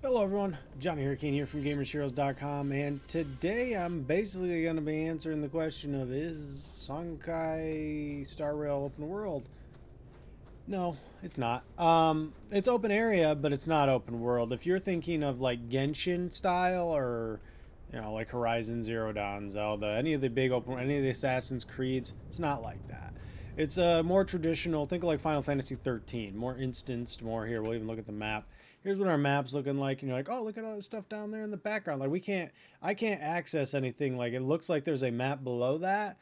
Hello everyone, Johnny Hurricane here from GamersHeroes.com, and today I'm basically going to be answering the question of, is Honkai Star Rail open world? No, it's not. It's open area, but it's not open world. If you're thinking of like Genshin style or, like Horizon Zero Dawn, Zelda, any of the big open, any of the Assassin's Creeds, it's not like that. It's a more traditional, think of like Final Fantasy 13, more instanced, more here. We'll even look at the map. Here's what our map's looking like. And you're like, oh, look at all this stuff down there in the background. Like I can't access anything. Like it looks like there's a map below that.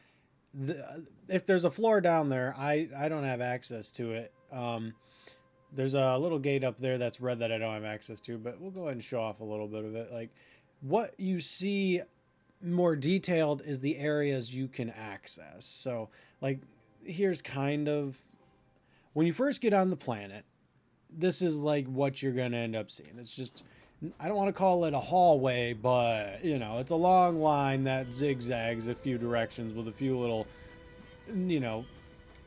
If there's a floor down there, I don't have access to it. There's a little gate up there that's red that I don't have access to, but we'll go ahead and show off a little bit of it. Like what you see more detailed is the areas you can access. So like here's kind of when you first get on the planet, this is like what you're going to end up seeing. It's just, I don't want to call it a hallway, but it's a long line that zigzags a few directions with a few little,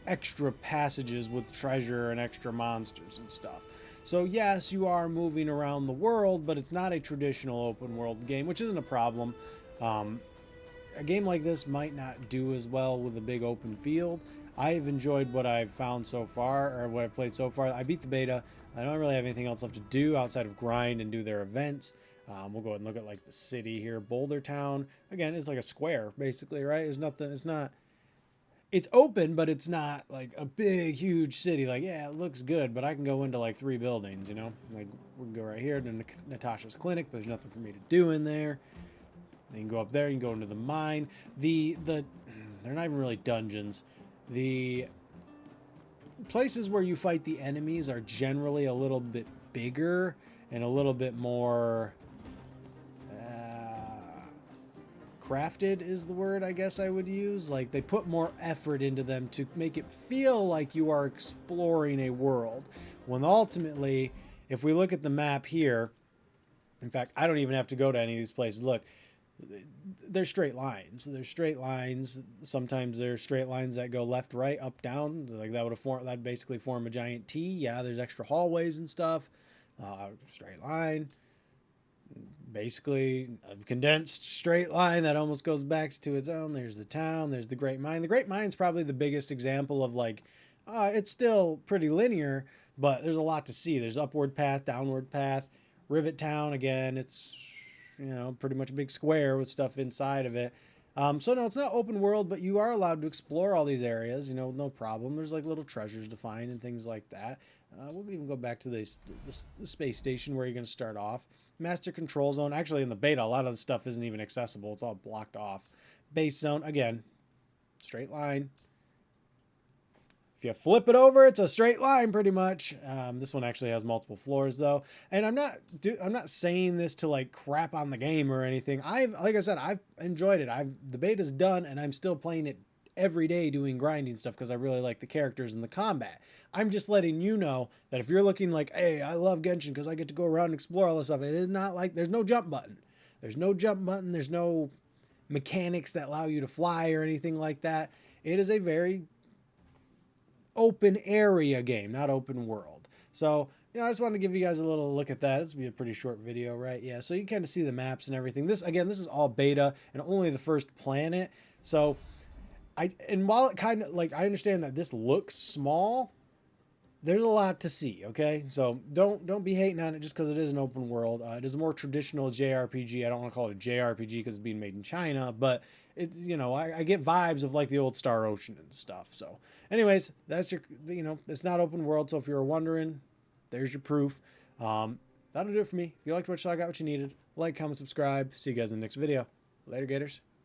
extra passages with treasure and extra monsters and stuff. So yes, you are moving around the world, but it's not a traditional open world game, which isn't a problem. A game like this might not do as well with a big open field. I've enjoyed what I've found so far, or what I've played so far. I beat the beta. I don't really have anything else left to do outside of grind and do their events. We'll go ahead and look at like the city here, Boulder Town. Again, it's like a square basically, right? There's nothing. It's open, but it's not like a big, huge city. Like, yeah, it looks good, but I can go into like 3 buildings. Like we can go right here to Natasha's clinic, but there's nothing for me to do in there. Then you can go up there. You can go into the mine. They're not even really dungeons. The places where you fight the enemies are generally a little bit bigger and a little bit more crafted is the word I guess I would use. Like they put more effort into them to make it feel like you are exploring a world. When ultimately, if we look at the map here, in fact, I don't even have to go to any of these places. Look, they're straight lines. There's straight lines. Sometimes there's straight lines that go left, right, up, down. Like that'd basically form a giant T. Yeah, there's extra hallways and stuff. Straight line. Basically a condensed straight line that almost goes back to its own. There's the town. There's the Great Mine. The Great Mine's probably the biggest example of like, it's still pretty linear, but there's a lot to see. There's upward path, downward path. Rivet Town, again, it's pretty much a big square with stuff inside of it. So no, it's not open world, but you are allowed to explore all these areas, no problem. There's like little treasures to find and things like that. We'll even go back to the space station where you're going to start off. Master control zone. Actually, in the beta, a lot of the stuff isn't even accessible. It's all blocked off. Base zone, again, straight line. If you flip it over, it's a straight line pretty much. This one actually has multiple floors though. And I'm not saying this to like crap on the game or anything. Like I said, I've enjoyed it. The beta's done and I'm still playing it every day doing grinding stuff because I really like the characters and the combat. I'm just letting you know that if you're looking like, hey, I love Genshin because I get to go around and explore all this stuff. It is not like there's no jump button. There's no jump button. There's no mechanics that allow you to fly or anything like that. It is a very open area game, not open world. So, I just wanted to give you guys a little look at that. This will be a pretty short video, right? Yeah, so you can kind of see the maps and everything. This is all beta and only the first planet. So, while it kind of, like, I understand that this looks small, there's a lot to see, okay? So, don't be hating on it just because it is an open world. It is a more traditional JRPG. I don't want to call it a JRPG because it's being made in China, but it's, I get vibes of like the old Star Ocean and stuff. So anyways, that's your, it's not open world. So if you were wondering, there's your proof. That'll do it for me. If you liked what you saw, got what you needed, like, comment, subscribe. See you guys in the next video. Later, Gators.